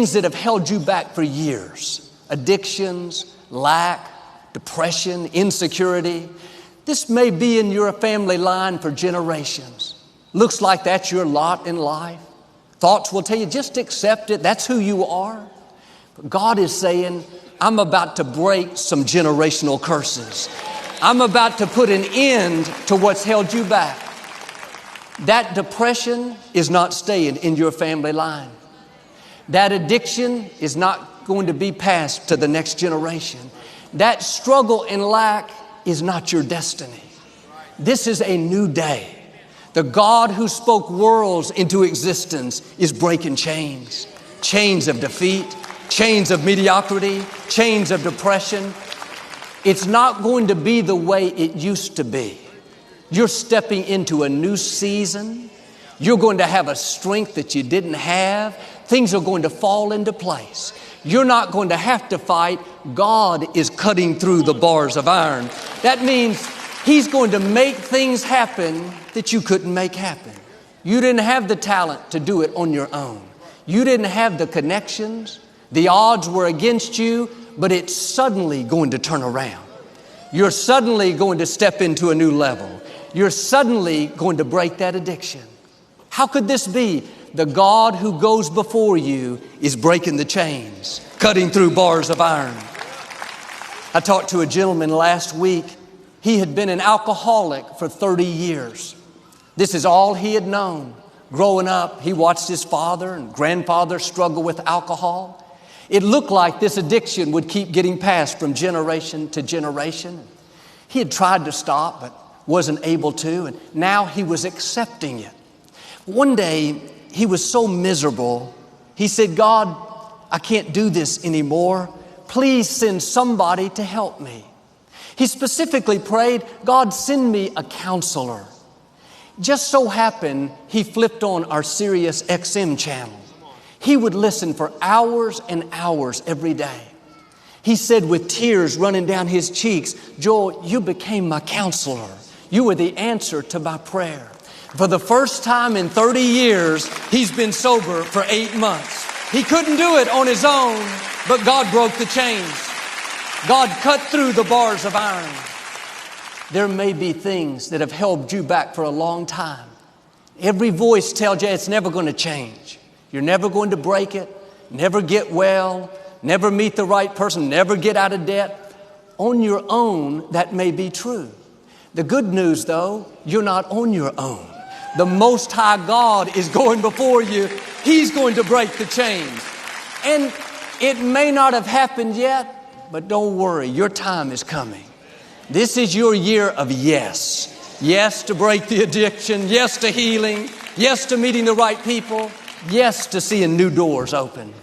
things that have held you back for years, addictions, lack, depression, insecurity. This may be in your family line for generations. Looks like that's your lot in life. Thoughts will tell you, just accept it. That's who you are. But God is saying, I'm about to break some generational curses. I'm about to put an end to what's held you back. That depression is not staying in your family line. That addiction is not going to be passed to the next generation. That struggle and lack is not your destiny. This is a new day. The God who spoke worlds into existence is breaking chains. Chains of defeat, chains of mediocrity, chains of depression. It's not going to be the way it used to be. You're stepping into a new season. You're going to have a strength that you didn't have. Things are going to fall into place. You're not going to have to fight. God is cutting through the bars of iron. That means He's going to make things happen that you couldn't make happen. You didn't have the talent to do it on your own. You didn't have the connections. The odds were against you, but it's suddenly going to turn around. You're suddenly going to step into a new level. You're suddenly going to break that addiction. How could this be? The God who goes before you is breaking the chains, cutting through bars of iron. I talked to a gentleman last week. He had been an alcoholic for 30 years. This is all he had known. Growing up, he watched his father and grandfather struggle with alcohol. It looked like this addiction would keep getting passed from generation to generation. He had tried to stop, but wasn't able to, and now he was accepting it. One day, he was so miserable, he said, God, I can't do this anymore. Please send somebody to help me. He specifically prayed, God, send me a counselor. Just so happened, he flipped on our Sirius XM channel. He would listen for hours and hours every day. He said with tears running down his cheeks, Joel, you became my counselor. You were the answer to my prayer. For the first time in 30 years, he's been sober for 8 months. He couldn't do it on his own, but God broke the chains. God cut through the bars of iron. There may be things that have held you back for a long time. Every voice tells you it's never going to change. You're never going to break it, never get well, never meet the right person, never get out of debt. On your own, that may be true. The good news, though, you're not on your own. The Most High God is going before you. He's going to break the chains. And it may not have happened yet, but don't worry, your time is coming. This is your year of yes. Yes to break the addiction. Yes to healing. Yes to meeting the right people. Yes to seeing new doors open.